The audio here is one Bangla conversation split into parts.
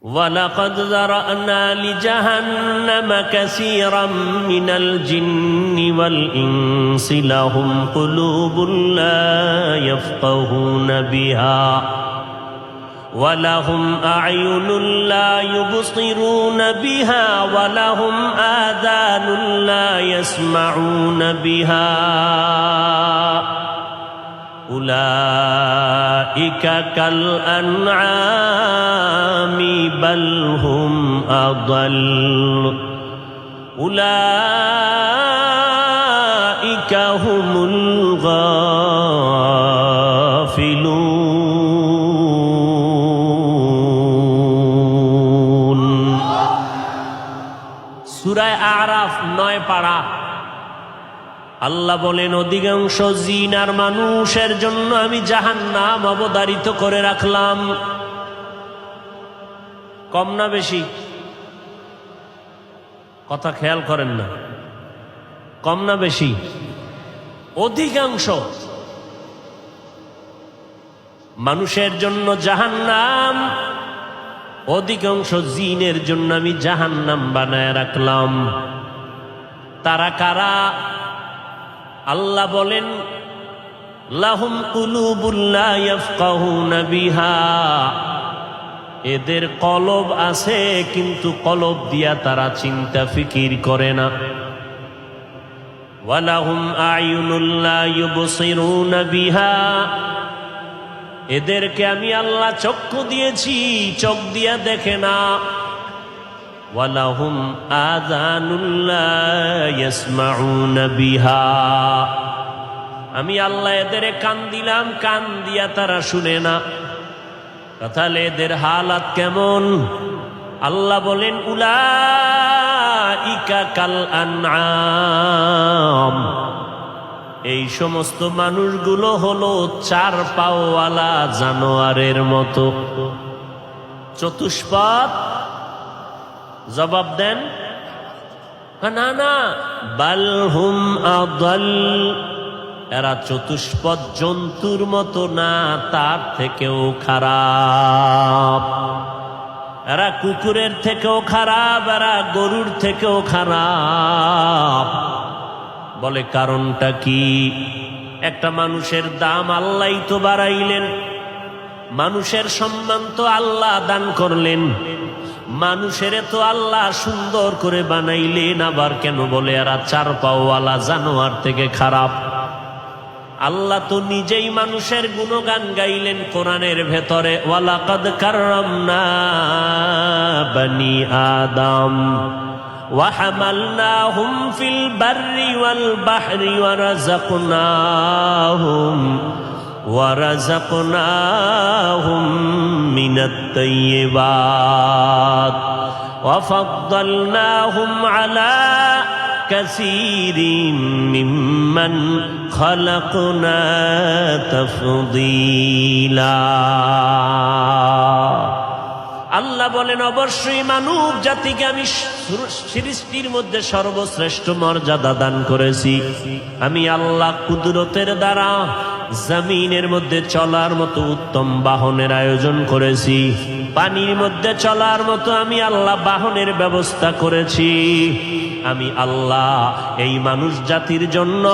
وَلَقَدْ ذَرَأْنَا لِجَهَنَّمَ كَثِيرًا مِنَ الْجِنِّ وَالْإِنسِ لَهُمْ قُلُوبٌ لَا يَفْقَهُونَ بِهَا وَلَهُمْ أَعْيُنٌ لَا يُبْصِرُونَ بِهَا وَلَهُمْ آذَانٌ لَا يَسْمَعُونَ بِهَا أُولَئِكَ كَالْأَنْعَامِ بَلْ هُمْ أَضَلُّ أُولَئِكَ هُمُ الْغَافِلُونَ সূরা আরাফ 9 পারা। আল্লাহ বলেন, অধিকাংশ জিন আর মানুষের জন্য আমি জাহান্নাম অবধারিত করে রাখলাম। কম না বেশি? কথা খেয়াল করেন না। কম না বেশি? অধিকাংশ মানুষের জন্য জাহান্নাম, অধিকাংশ জিনের জন্য আমি জাহান্নাম বানায় রাখলাম। তারা কারা? আল্লাহ বলেন, লাহুম কুলুবুন লা ইয়াফকাহুনা বিহা, এদের কলব আছে কিন্তু কলব দিয়া তারা চিন্তা ফিকির করে না। ওয়ালাহুম আয়ুনুন লা ইউবসিরুনা বিহা, এদেরকে আমি আল্লাহ চক্ষু দিয়েছি, চোখ দিয়া দেখে না। ওয়ালাহুম আযানুন লা ইয়াসমাউনা বিহা, আমি আল্লাহ এদের কান দিলাম, কান দিয়া তারা শুনে না। তাহলে এদের হালাত কেমন? আল্লাহ বলেন, উলাইকা কাল আনআম, এই সমস্ত মানুষগুলো হলো চার পাওয়ালা জানোয়ারের মতো। চতুষ্পদ? জবাব দেন। না না, বাল হুম আদাল, এরা চতুষ্পদ জন্তুর মতো না, তার থেকেও খারাপ। এরা কুকুরের থেকেও খারাপ, এরা গরুর থেকেও খারাপ। বলে কারণটা কি? একটা মানুষের দাম আল্লাহই তো বাড়াইলেন, মানুষের সম্মান তো আল্লাহ দান করলেন, মানুষের তো আল্লাহ সুন্দর করে বানাইলেন, আবার কেন বলে এরা চার পাওয়ালা জানোয়ার থেকে খারাপ? আল্লাহ তো নিজেই মানুষের গুণগান গাইলেন কোরআনের ভেতরে, ওয়ালাকাদ কাররামনা বনি আদম ওয়া হামালনাহুম ফিল বাররি ওয়াল বাহরি ওয়া রাযাকনাহুম মিনাত তাইয়্যিবাত ওয়া ফাদ্দালনাহুম আলা কাসীরিম মিম্মান খালাকনা তাফদীলা। আল্লাহ বলেন, অবশ্যই মানব জাতিকে আমি সৃষ্টির মধ্যে সর্বশ্রেষ্ঠ মর্যাদা দান করেছি। আমি আল্লাহ কুদরতের দ্বারা জমিনের মধ্যে চলার মতো উত্তম বাহনের আয়োজন করেছি, পানির মধ্যে চলার মতো আমি আল্লাহ বাহনের ব্যবস্থা করেছি। আমি আল্লাহ এই মানুষ জাতির জন্য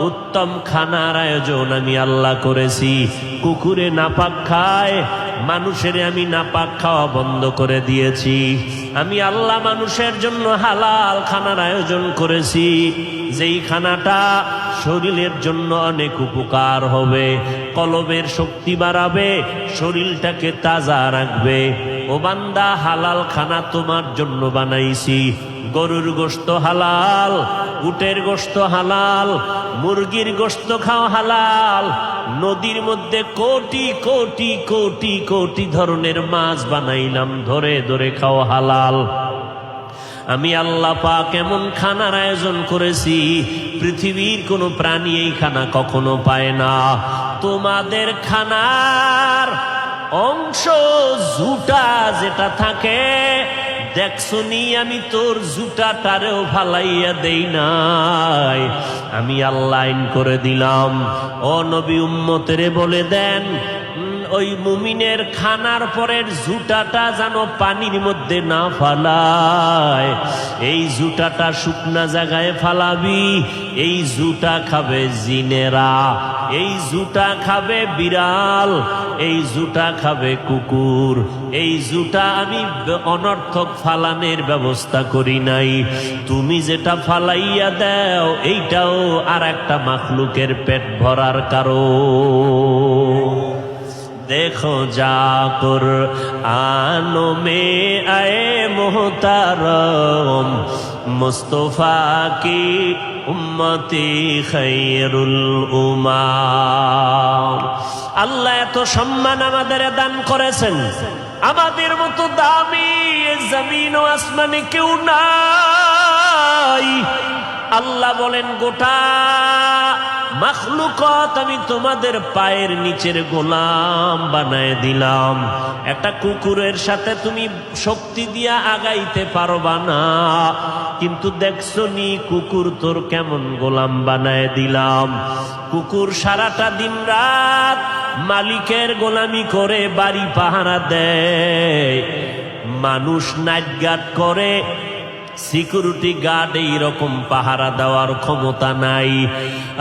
উত্তম খানার আয়োজন আমি আল্লাহ করেছি। কুকুরে নাপাক খায়, মানুষের আমি নাপাক খাওয়া বন্ধ করে দিয়েছি। আমি আল্লাহ মানুষের জন্য হালাল খানার আয়োজন করেছি, যেই খানাটা শরীরের জন্য অনেক উপকার হবে, কলবের শক্তি বাড়াবে, শরীরটাকে তাজা রাখবে। ও বান্দা, হালাল খানা তোমার জন্য বানাইছি। গরুর গোশত হালাল, উটের গোশত হালাল, মুরগির গোশত খাও হালাল, নদীর মধ্যে কোটি কোটি কোটি কোটি ধরনের মাছ বানাইলাম, ধরে ধরে খাও হালাল। আমি আল্লাহ পাক এমন খানার আয়োজন করেছি, পৃথিবীর কোনো প্রাণী এই খানা কখনো পায় না। তোমাদের খানার অংশ জুটা যেটা থাকে, দেখছনি আমি তোর জুটাটারেও ফালাইয়া দেই নাই। আমি আল্লাহ আইন করে দিলাম, ও নবী উম্মতেরে বলে দেন, ওই মুমিনের খানার পরের জুতাটা যেন পানির মধ্যে না ফালায়, এই জুতাটা শুকনা জায়গায় ফালাবি। এই জুতা খাবে জিনেরা, এই জুতা খাবে বিড়াল, এই জুতা খাবে কুকুর। এই জুতা আমি অনর্থক ফালানের ব্যবস্থা করি নাই, তুমি যেটা ফালাইয়া দাও এইটাও আর একটা মাখলুকের পেট ভরার কারণ। देखो जाकर आनो में आए मोहतारम मुस्तफा की उम्मती खैरुल उम्माम। আল্লাহ এত সম্মান আমাদের দান করেছেন, আমাদের মতো দামি জমিন ও আসমানে কেউ নাই। আল্লাহ বলেন গোটা মাখলুকাত আমি তোমাদের পায়ের নিচের গোলাম বানায় দিলাম। একটা কুকুরের সাথে তুমি শক্তি দিয়া আগাইতে পারবা না, কিন্তু দেখছো নি কুকুর তোর কেমন গোলাম বানায় দিলাম। কুকুর সারাটা দিন রাত মালিকের গোলামি করে বাড়ি পাহারা দেয়, মানুষ নাইট গার্ড করে, সিকিউরিটি গার্ড এইরকম পাহারা দেওয়ার ক্ষমতা নাই।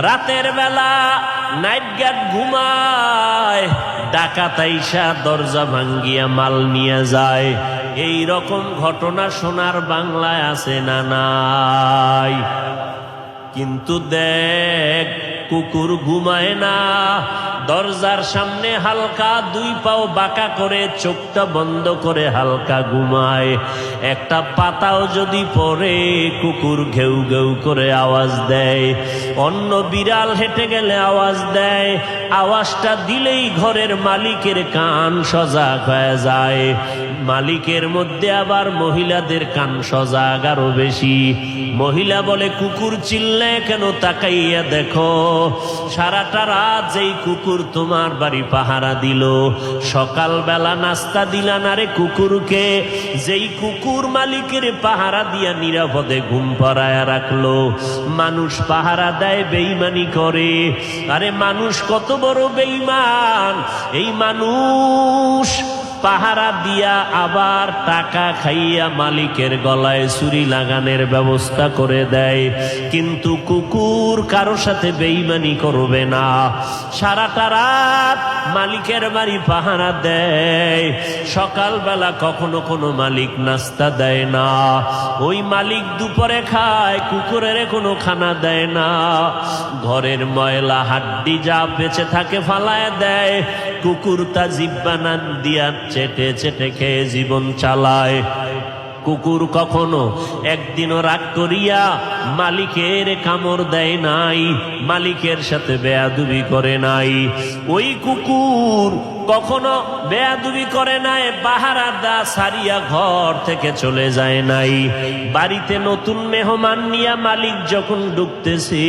রাতের বেলা নাইট গার্ড ঘুমায়, ডাকাত আইসা দরজা ভাঙ্গিয়া মাল নিয়ে যায়। এই রকম ঘটনা সোনার বাংলায় আছে না নাই? কিন্তু দেখ কুকুর ঘুমায় না, দরজার সামনে হালকা দুই পাও বাঁকা করে চোখটা বন্ধ করে হালকা ঘুমায়। একটা পাতাও যদি পড়ে কুকুর ঘেউ ঘেউ করে আওয়াজ দেয়, অন্য বিড়াল হেঁটে গেলে আওয়াজ দেয়, আওয়াজটা দিলেই ঘরের মালিকের কান সজাগ হয়ে যায়। মালিকের মধ্যে আবার মহিলাদের কান সজাগ আরো বেশি। মহিলা বলে কুকুর চিল্লায় কেন, তাকাইয়া দেখো সারাটা রাত যেই কুকুর তোমার বাড়ি পাহারা দিল, সকালবেলা নাস্তা দিলা না রে কুকুরকে, যেই কুকুর মালিকের পাহারা দিয়া নিরাপদে ঘুম পাড়ায় রাখলো। মানুষ পাহারা দেয় বেঈমানি করে, আরে মানুষ কত বড় বেঈমান! এই মানুষ পাহারা দিয়া আবার টাকা খাইয়া মালিকের গলায় ছুরি লাগানোর ব্যবস্থা করে দেয়, কিন্তু কুকুর কারো সাথে বেঈমানি করবে না। সারাটা রাত মালিকের বাড়ি পাহারা দেয়, সকালবেলা কখনো কোনো মালিক নাস্তা দেয় না, ওই মালিক দুপুরে খায়, কুকুরের কোনো খানা দেয় না। ঘরের ময়লা হাড্ডি যা বেঁচে থাকে ফালায় দেয়, কুকুর তা জিহ্বা না দিয়া চেটে চেটে খেয়ে জীবন চালায়। কুকুর কখনো একদিনও রাগ করিয়া মালিকের কামড় দেয় নাই, মালিকের সাথে বেয়াদবি করে নাই। ওই কুকুর কখনো বেয়াদবি করে নাই, পাহারা দা সারিয়া ঘর থেকে চলে যায় নাই। বাড়িতে নতুন মেহমান নিয়া মালিক যখন ঢুকতেছে,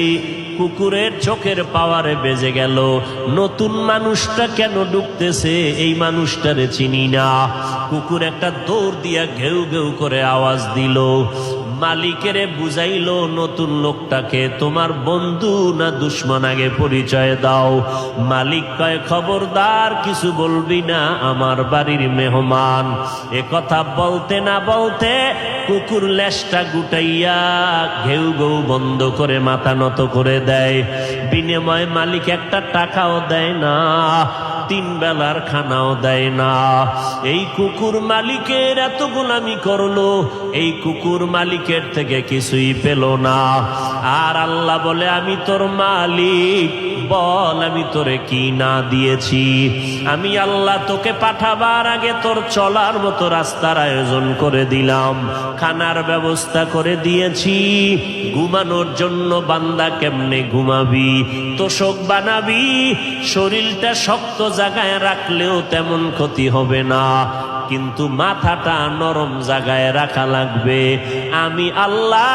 কুকুরের চোখের পাওয়ারে বেজে গেল, নতুন মানুষটা কেন ঢুকতেছে, এই মানুষটারে চিনি না। কুকুর একটা দৌড় দিয়া ঘেউ ঘেউ করে আওয়াজ দিল, মালিকেরে বুঝাইলো নতুন লোকটাকে তোমার বন্ধু না দুশ্মন আগে পরিচয় দাও। মালিক কয় খবরদার কিছু বলবি না, আমার বাড়ির মেহমান। এ কথা বলতে না বলতে কুকুর লেজটা গুটাইয়া ঘেউ ঘেউ বন্ধ করে মাথা নত করে দেয়। বিনিময়ে মালিক একটা টাকাও দেয় না, 3 বেলার খানাও দেয় না। এই কুকুর মালিকের এত গোলামি করলো, এই কুকুর মালিকের থেকে কিছুই পেল না। আর আল্লাহ বলে আমি তোর মালিক, বল আমি তোরে কি না দিয়েছি। আমি আল্লাহ তোকে পাঠাবার আগে তোর চলার মতো রাস্তার আয়োজন করে দিলাম, খানার ব্যবস্থা করে দিয়েছি, ঘুমানোর জন্য বান্দা কেমনে ঘুমাবি তোষক বানাবি, শরীরটা শক্ত জায়গায় রাখলেও তেমন ক্ষতি হবে না, কিন্তু মাথাটা নরম জায়গায় রাখা লাগবে। আমি আল্লাহ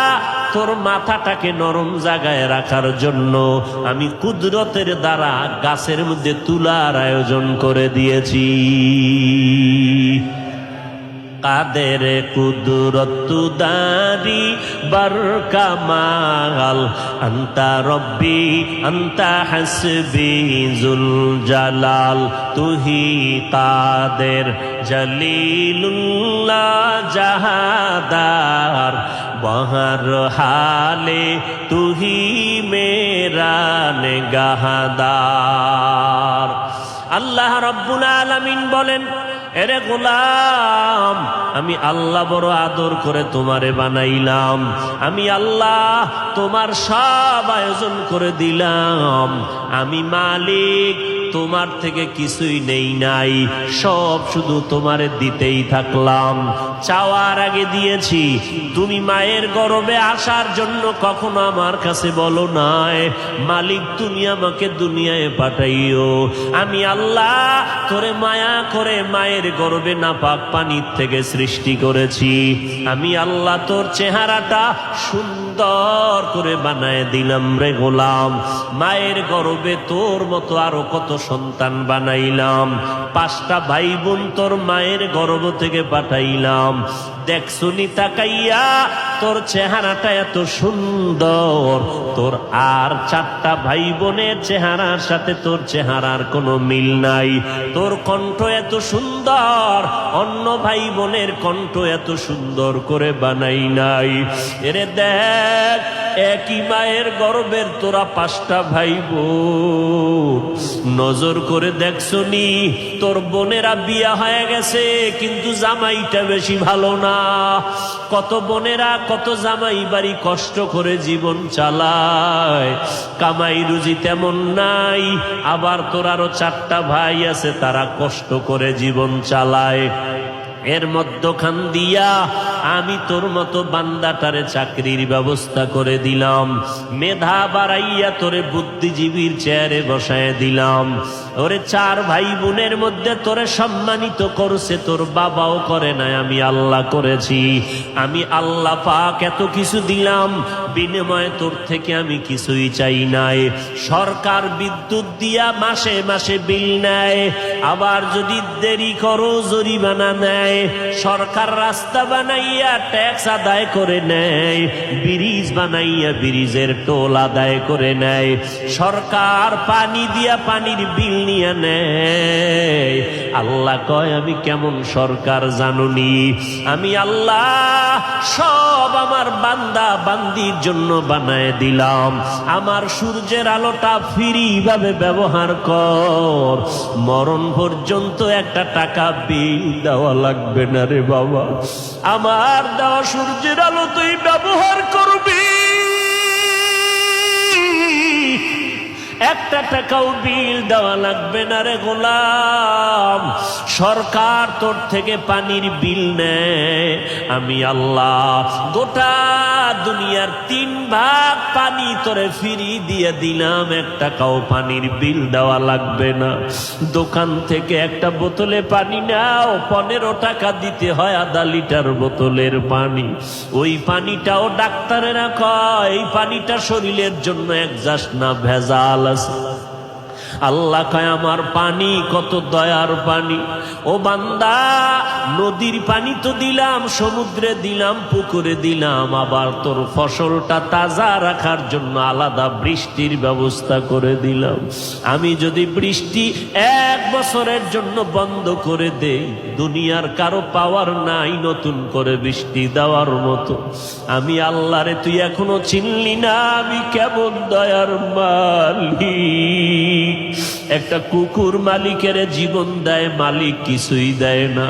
তোর মাথাটাকে নরম জায়গায় রাখার জন্য আমি কুদরতের দ্বারা গাছের মধ্যে তুলার আয়োজন করে দিয়েছি। কাদের কুদরত দারি বরকামাল আন্তা রব্বি আন্তা হাসবি জুল জালাল তুহি কাদের জলিলুল্লাহ জাহাদার বহর হালে তুহি মেরা নেগাহদার। আল্লাহ রাব্বুল আলামিন বলেন, এরে গোলাম, আমি আল্লাহ বড় আদর করে তোমারে বানাইলাম, আমি আল্লাহ তোমার সব আয়োজন করে দিলাম, আমি মালিক, তোমার থেকে কিছুই নেই নাই, সব শুধু তোমারে দিতেই থাকলাম। চাওয়ার আগে দিয়েছি। তুমি মায়ের গর্ভে আসার জন্য কখনো আমার কাছে বলো নাই, মালিক তুমি আমাকে দুনিয়ায় পাঠাইও। আমি আল্লাহ তোরে মায়া করে মায়ের গর্ভে নাপাক পানির থেকে সৃষ্টি করেছি। আমি আল্লাহ তোর চেহারাটা সুন্দর করে বানায় দিলাম রে গোলাম। মায়ের গর্ভে তোর মতো আরো কত সন্তান বানাইলাম। 5টা ভাই বোন তোর মায়ের গর্ভ থেকে পাঠাইলাম। দেখছুনি তাকাইয়া তোর চেহারাটা এত সুন্দর, তোর আর 4টা ভাই বোনের চেহারার সাথে তোর চেহারার কোনো মিল নাই। তোর কণ্ঠ এত সুন্দর, অন্য ভাই বোনের কণ্ঠ এত সুন্দর করে বানাই নাই। এরে দেখ, একই মায়ের গর্ভের তোরা 5টা ভাই বোন। নজর করে দেখছনি তোর বোনেরা বিয়া হয়ে গেছে, কিন্তু জামাইটা বেশি ভালো না। কত বোনেরা কত জামাই বাড়ি কষ্ট করে জীবন চালায়, কামাই রুজি তেমন নাই। আবার তোর আরো 4টা ভাই আছে, তারা কষ্ট করে জীবন চালায়। এর মধ্যখান দিয়া আমি তোর মতো বান্দাটারে চাকরির ব্যবস্থা করে দিলাম, মেধা বাড়াইয়া তোরে বুদ্ধিজীবীর চেয়ারে বসায় দিলাম। ওরে 4 ভাই বোনের মধ্যে তোরে সম্মানিত করছে তোর বাবাও করে নাই, আমি আল্লাহ করেছি। আমি আল্লাহ পাক এত কিছু দিলাম, বিনিময়ে তোর থেকে আমি কিছুই চাই নাই। সরকার বিদ্যুৎ দিয়া মাসে মাসে বিল নেয়, আবার যদি দেরি করো জরিমানা নেয়। সরকার রাস্তা বানাইয়া ট্যাক্স আদায় করে নেয়, ব্রিজ বানাইয়া ব্রিজের টোল আদায় করে নেয়। সরকার পানি দিয়া পানির বিল নিয়ে নেয়। আল্লাহ কয়, আমি কেমন সরকার জানুনি? আমি আল্লাহ সব আমার বান্দা বান্দির জন্য বানায় দিলাম। আমার সূর্যের আলোটা ফ্রি ভাবে ব্যবহার কর, মরণ পর্যন্ত একটা টাকা বিল দেওয়া লাগবে না রে বাবা। আমার দেওয়া সূর্যের আলো তুই ব্যবহার করবি, একটা টাকাও বিল দেওয়া লাগবে না রে গোলাম। সরকার তোর থেকে পানির বিল নেয়, আমি আল্লাহ গোটা দুনিয়ার 3 ভাগ পানি তোরে ফ্রি দিয়ে দিলাম, এক টাকাও পানির বিল দেওয়া লাগবে না। দোকান থেকে একটা বোতলে পানি নাও, 15 টাকা দিতে হয় আধা লিটার বোতলের পানি। ওই পানিটাও ডাক্তারেরা কয় এই পানিটা শরীরের জন্য একজাস্ট না, ভেজাল আছে। আল্লাহ কয়, আমার পানি কত দয়ার পানি। ও বান্দা, নদীর পানি তো দিলাম, সমুদ্রে দিলাম, পুকুরে দিলাম, আবার তোর ফসলটা তাজা রাখার জন্য আলাদা বৃষ্টির ব্যবস্থা করে দিলাম। আমি যদি বৃষ্টি 1 বছরের জন্য বন্ধ করে দেই, দুনিয়ার কারো পাওয়ার নাই নতুন করে বৃষ্টি দেওয়ার মতো। আমি আল্লাহরে তুই এখনো চিনলি না, আমি কেমন দয়ার মালিক। একটা কুকুর মালিকের জীবন দেয়, মালিক কিছুই দেয় না।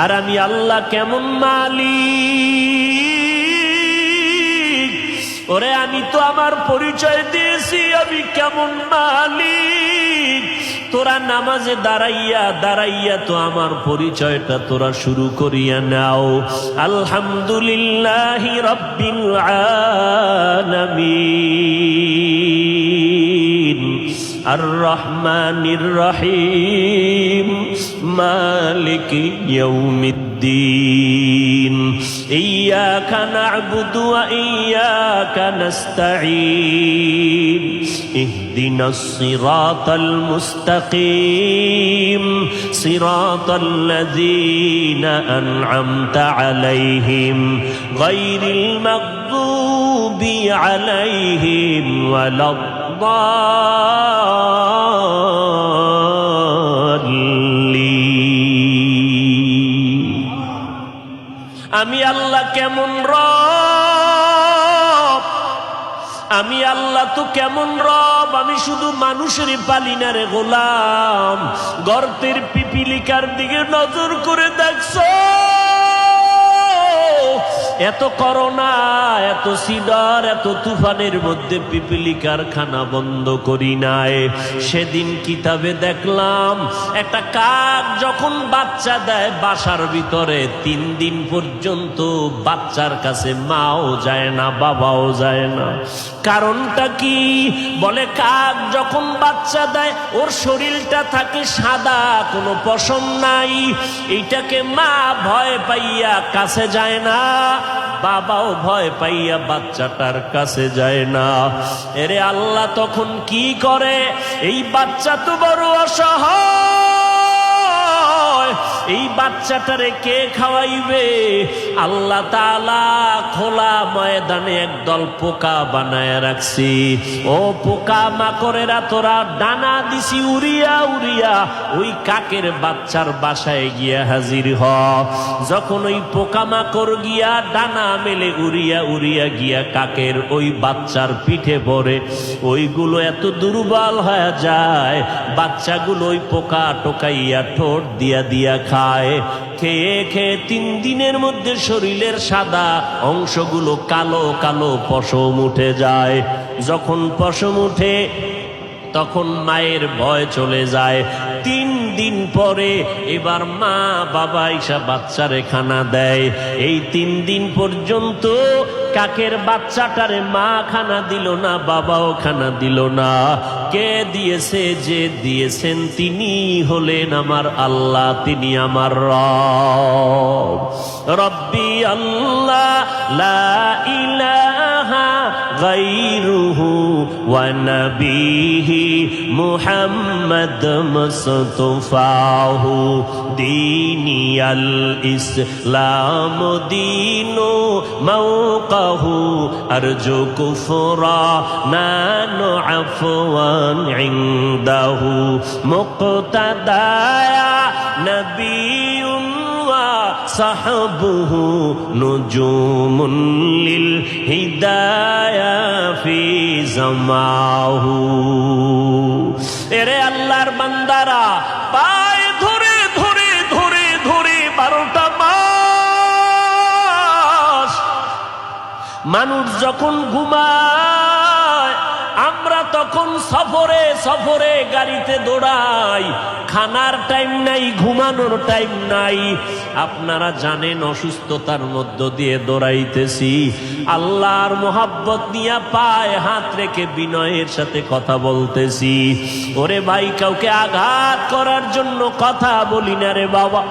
আর আমি আল্লাহ কেমন মালিক। ওরে আমি তো আমার পরিচয় দিয়েছি, আমি কেমন মালিক। তোরা নামাজে দাঁড়াইয়া দাঁড়াইয়া তো আমার পরিচয়টা তোরা শুরু করিয়া নাও। আলহামদুলিল্লাহি রাব্বিল আলামিন, আর রহমানির রহিম, মালিক ইয়াউমিদ্দিন। الدين إياك نعبد وإياك نستعين اهدنا الصراط المستقيم صراط الذين أنعمت عليهم غير المغضوب عليهم ولا الضالين আমি আল্লাহ কেমন রব, আমি আল্লাহ তো কেমন রব, আমি শুধু মানুষেরই পালি না রে গোলাম। গর্তের পিপিলিকার দিকে নজর করে দেখছো, এত করোনা, এত সিডর, এত তুফানের মধ্যে পিপিলিকার খানা বন্ধ করি নাই। সেদিন কিতাবে দেখলাম একটা কাক যখন বাচ্চা দেয় বাসার ভিতরে 3 দিন পর্যন্ত বাচ্চার কাছে মাও যায় না, বাবাও যায় না। কারণটা কি? বলে কাক যখন বাচ্চা দেয় ওর শরীরটা থাকে সাদা, কোনো পশম নাই। এইটাকে মা ভয় পাইয়া কাছে যায় না, বাবাও ভয় পাইয়া বাচ্চাটার কাছে যায় না। এরে আল্লাহ তখন কি করে? এই বাচ্চা তো বড় অসহায়, এই বাচ্চাটারে কে খাওয়াইবে? আল্লাহ তাআলা খোলা ময়দানে একদল পোকা বানায় রাখছি। ও পোকা মাকড়েরা, তোরা ডানা দিছি উড়িয়া উড়িয়া ওই কাকের বাচ্চার বাসায় গিয়া হাজির হ। যখন ওই পোকা মাকড় গিয়া ডানা মেলে উড়িয়া উড়িয়া গিয়া কাকের ওই বাচ্চার পিঠে পড়ে, ওইগুলো এত দুর্বল হয়ে যায়, বাচ্চাগুলো ওই পোকা টোকাইয়া ঠোঁট দিয়া দিয়া খায়। খেয়ে খেয়ে 3 দিনের মধ্যে শরীরের সাদা অংশগুলো কালো কালো পশম উঠে যায়। যখন পশম উঠে তখন মায়ের ভয় চলে যায়। 3 দিন পরে এবার মা বাবা এসে বাচ্চারে খানা দেয়। এই 3 দিন পর্যন্ত কাকের বাচ্চাটারে মা খানা দিল না, বাবাও খানা দিল না। কে দিয়েছে? যে দিয়েছেন তিনি হলেন আমার আল্লাহ, তিনি আমার রব। রব্বি আল্লাহ লা ইলাহা গায়রুহু ওয়া নবিহি মুহাম্মদ মুস্তাফাহু দীনিয়াল ইসলাম দীনু মাওকাহু আরজু কুফরা নানু আফওয়ান ইনদাহু মুক্তাদায়া নবিয়ুন ওয়া সাহবুহু নুজুমুন লিল হিদায়া ফি জামাহু। এরে আল্লাহর বান্দারা, পায়ে ধরে ধরে ধরে ধরে 12টা মাস মানুষ যখন ঘুমায়, আমরা তখন সফরে সফরে গাড়িতে দৌড়াই, খানার টাইম নাই, ঘুমানোর টাইম নাই। আপনারা জানেন অসুস্থতার মধ্য দিয়ে দৌড়াইতেছি, আল্লাহর মোহাব্বত নিয়ে পায়ে হাত রেখে বিনয়ের সাথে কথা বলতেছি। ওরে ভাই, কাউকে আঘাত করার জন্য কথা বলি না রে বাবা,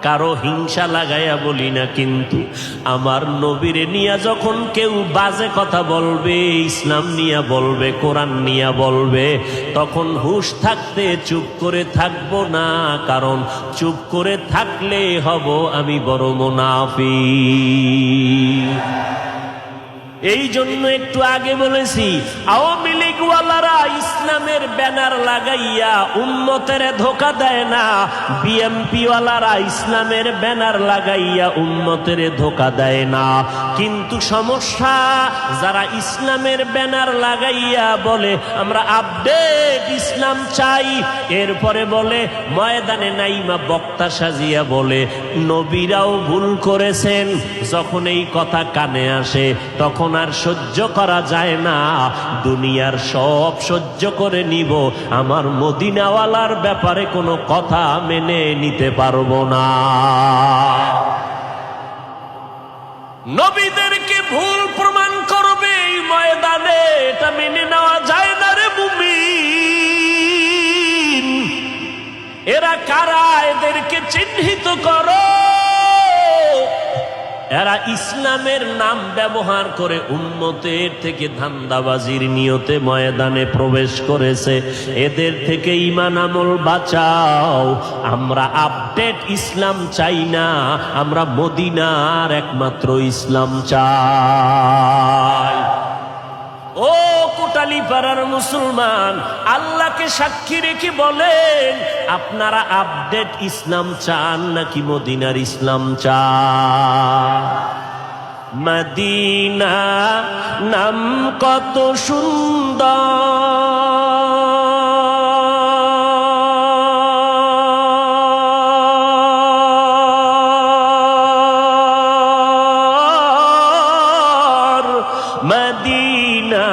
কারো হিংসা লাগাইয়া বলি না। কিন্তু আমার নবীরে নিয়া যখন কেউ বাজে কথা বলবে, ইসলাম নিয়া বলবে, কোরআন নিয়া বলবে, তখন হুঁশ থাকতে চুপ করে থাকবো না, কারণ চুপ করে থাকলে হব আমি বড় মুনাফিক। এই জন্য একটু আগে বলেছি, আওয়ামী লীগওয়ালারা ইসলামের ব্যানার লাগাইয়া উম্মতের ধোঁকা দেয় না, বিএমপি ওয়ালারা ইসলামের ব্যানার লাগাইয়া উম্মতের ধোঁকা দেয় না। কিন্তু সমস্যা, যারা ইসলামের ব্যানার লাগাইয়া বলে আমরা আপডেট ইসলাম চাই, এরপরে বলে ময়দানে নাইমা বক্তা সাজিয়া বলে নবীরাও ভুল করেছেন। যখন এই কথা কানে আসে তখন আর সহ্য করা যায় না, দুনিয়ার সব সহ্য করে নিব, আমার মদিনাওয়ালার ব্যাপারে কোনো কথা মেনে নিতে পারবো না। নবীদেরকে ভুল প্রমাণ করবে এই ময়দানে, এটা মেনে নেওয়া যায় না রে মুমিন। এরা কারা? এদেরকে চিহ্নিত করো। এরা ইসলামের নাম ব্যবহার করে উম্মতের থেকে ধান্দাবাজির নিয়তে ময়দানে প্রবেশ করেছে। এদের থেকে ঈমান আমল বাঁচাও। আমরা আপডেট ইসলাম চাই না, আমরা মদিনার একমাত্র ইসলাম চাই। ও কোটালীপাড়ার মুসলমান, আল্লাহকে সাক্ষী রেখে বলেন, আপনারা আপডেট ইসলাম চান নাকি মদিনার ইসলাম চান? মদিনা নাম কত সুন্দর, মদিনা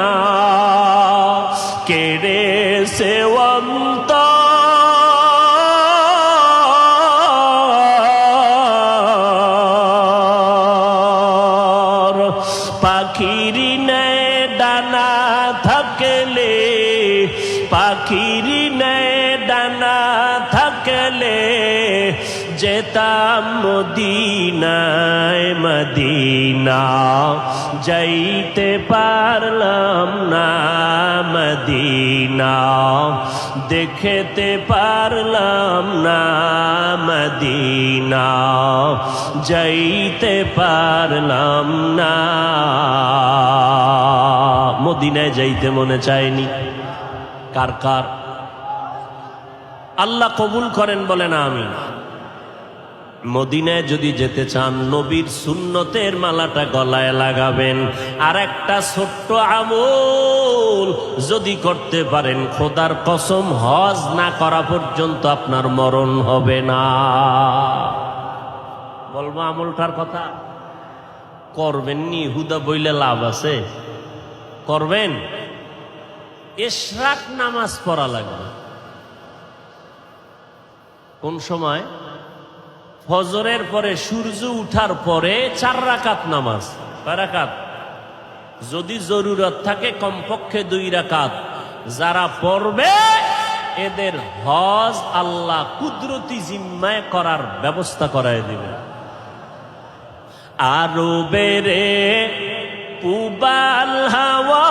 কেড়েছে অন্তর। পাখির নেয় ডানা থাকলে, পাখির নেয় ডানা থাকলে যেতাম মদিনায়, মদিনা যাইতে পারলাম না, মদিনা দেখতে পারলাম না, মদিনা যাইতে পারলাম না। মদিনায় যাইতে মনে চায়নি? কার কার? আল্লাহ কবুল করেন বলেন আমিন। মদিনায় যদি যেতে চান, নবীর সুন্নতের মালাটা গলায় লাগাবেন। আর একটা ছোট্ট আমল যদি করতে পারেন, খোদার কসম হজ না করা পর্যন্ত আপনার মরণ হবে না। বলবো আমলটার কথা? করবেন নি? হুদা বইলে লাভ আছে? করবেন। ইশরাক নামাজ পড়া লাগবে। কোন সময়? ফজরের পরে, সূর্য উঠার পরে 4 রাকাত নামাজ। 4 রাকাত, যদি জরুরত থাকে কমপক্ষে 2 রাকাত। যারা পড়বে এদের হজ আল্লাহ কুদরতি জিম্মায় করার ব্যবস্থা করায় দিবে। আরো বেড়ে পুবাল হাওয়া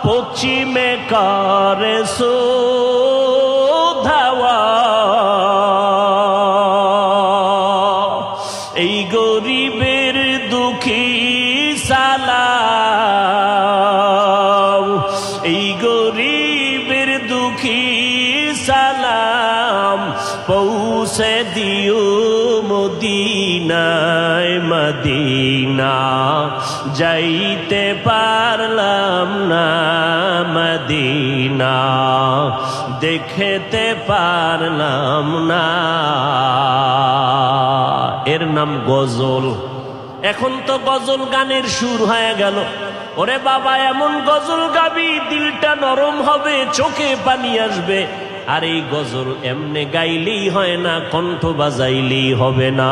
পশ্চিমে করে ধাওয়া, এই গরিবের দুঃখী সালাম, এই গরিবের দুঃখী সালাম পৌঁছে দিও মদিনায়, মদিনা যাইতে পারলাম না, মদিনা দেখতে পারলাম না। এর নাম গজল। এখন তো গজল গানের সুর হয়ে গেল। ওরে বাবা, এমন গজল গাবি দিলটা নরম হবে, চোখে পানি আসবে। আর এই গজল এমনে গাইলেই হয় না, কণ্ঠ বাজাইলেই হবে না।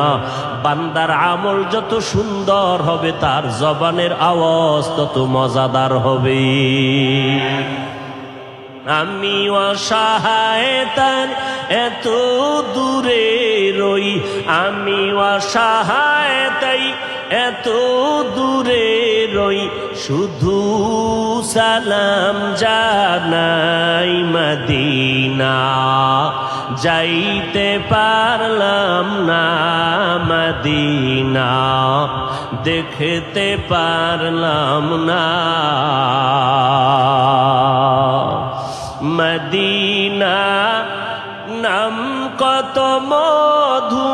বান্দার আমল যত সুন্দর হবে, তার জবানের আওয়াজ তত মজাদার হবে। আমি অসহায় তার এত দূরে রই, আমি অসহায় তাই এত দূরে রই, শুধু সালাম জানাই মদিনা যাইতে পারলাম না, মদিনা দেখতে পারলাম না। মদিনা নাম কত মধু,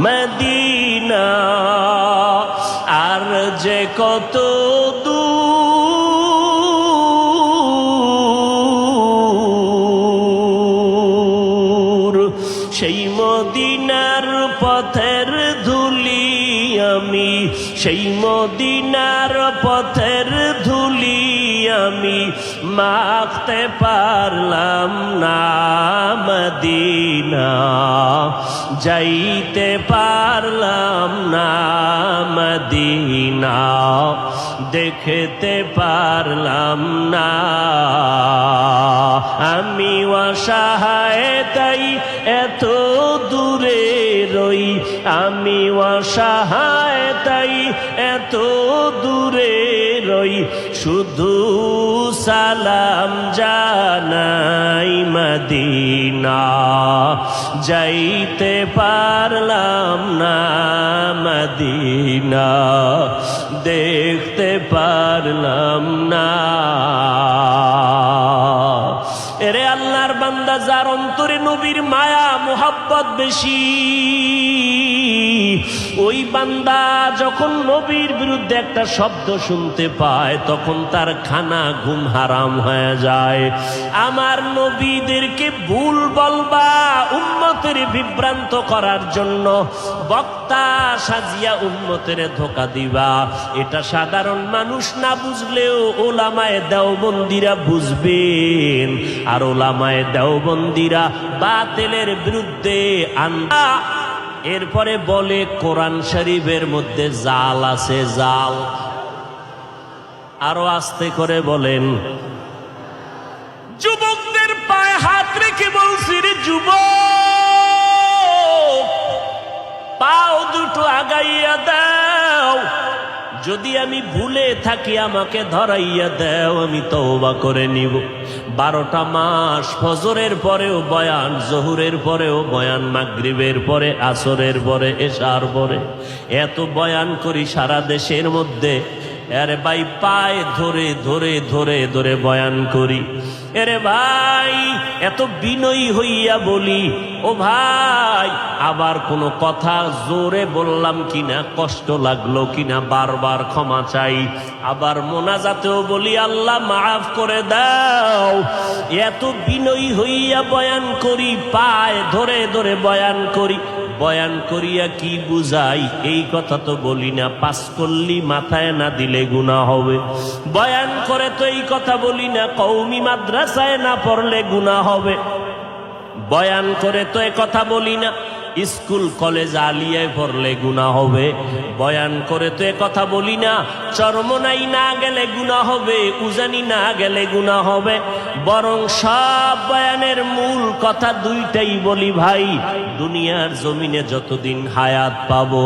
মদিনা আর যে কত দূর, সেই মদিনার পথের ধুলি আমি সেই মদিনার পথের ধুলি আমি মাখতে পারলাম না মদিনা যাইতে পারলাম না মদিনা দেখতে পারলাম না আমি অসহায় তাই এত দূরে রই আমি অসহায় তাই এত দূরে রই শুধু সালাম জানাই মদিনা যাইতে পারলাম না মদিনা দেখতে পারলাম না এরে আল্লাহর বান্দা যার অন্তরে নবীর মায়া মোহাব্বত বেশি ওই বান্দা যখন নবীর বিরুদ্ধে একটা শব্দ শুনতে পায় তখন তার খানা ঘুম হারাম হয়ে যায় আমার নবীদেরকে ভুল বলবা উম্মতের বিভ্রান্ত করার জন্য বক্তা সাজিয়া উম্মতের ধোঁকা দিবা এটা সাধারণ মানুষ না বুঝলেও ওলামায়ে দেওবন্দিরা বুঝবেন আর ওলামায়ে দেওবন্দিরা বাতিলের বিরুদ্ধে আন্দা এরপরে বলে কোরআন শরীফের মধ্যে জাল আছে জাল আরো আস্তে করে বলেন যুবকদের পায়ে হাত রেখে বলছি রে যুবক পাও দুটো আগাইয়া দাও যদি আমি ভুলে থাকি আমাকে ধরাইয়া দাও আমি তওবা করে নিব 12টা মাস ফজরের পরেও বয়ান জোহরের পরেও বয়ান মাগরিবের পরে আসরের পরে এশার পরে এত বয়ান করি সারা দেশের মধ্যে আরে ভাই পায়ে ধরে ধরে ধরে ধরে বয়ান করি এরে ভাই এত বিনয়ী হইয়া বলি ও ভাই আবার কোনো কথা জোরে বললাম কিনা কষ্ট লাগলো কিনা বারবার ক্ষমা চাই আবার মোনাজাতেও বলি আল্লাহ মাফ করে দাও এত বিনয়ী হইয়া বয়ান করি পায়ে ধরে ধরে বয়ান করি বয়ান করিয়া কি বুঝাই এই কথা তো বলি না পাস করলি মাথায় না দিলে গুনাহ হবে বয়ান করে তো এই কথা বলি না কওমি মাদ্রাসায় না পড়লে গুনাহ হবে বয়ান করে তো এই কথা বলি না স্কুল কলেজ আলিয়ায় পড়লে গুনাহ হবে বয়ান করে তো এই কথা বলি না চরমনাই না গেলে গুনাহ হবে উজানি না গেলে গুনাহ হবে বরং সব বয়ানের মূল কথা দুইটাই বলি ভাই দুনিয়ার জমিনে যতদিন হায়াত পাবো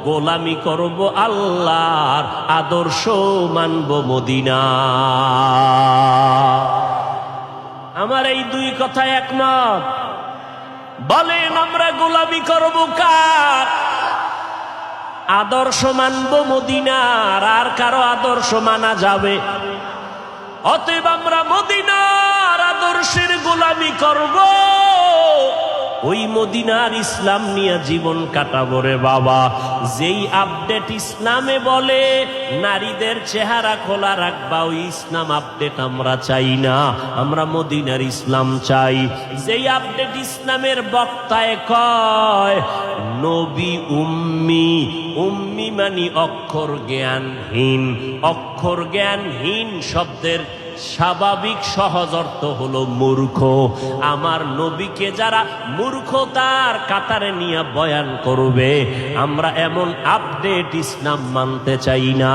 গোলামি করব আল্লাহর আদর্শ মানব মদিনা আমার এই দুই কথা একমত বলেন আমরা গোলামি করব কার আদর্শ মানব মদিনার আর কারো আদর্শ মানা যাবে অতএব আমরা মদিনার আদর্শের গোলামি করব ওই মদিনার ইসলাম নিয়ে জীবন কাটাবো রে বাবা যেই আপডেট ইসলামে বলে নারীদের চেহারা খোলা রাখবা ওই ইসলাম আপডেট আমরা চাই না আমরা মদিনার ইসলাম চাই যেই আপডেট ইসলামের বক্তায় কয় নবী উম্মি উম্মি মানে অক্ষর জ্ঞানহীন শব্দের স্বাভাবিক সহজ অর্থ হলো মূর্খ আমার নবীকে যারা মূর্খতার কাতারে নিয়ে বয়ান করবে আমরা এমন আপডেট ইসলাম মানতে চাই না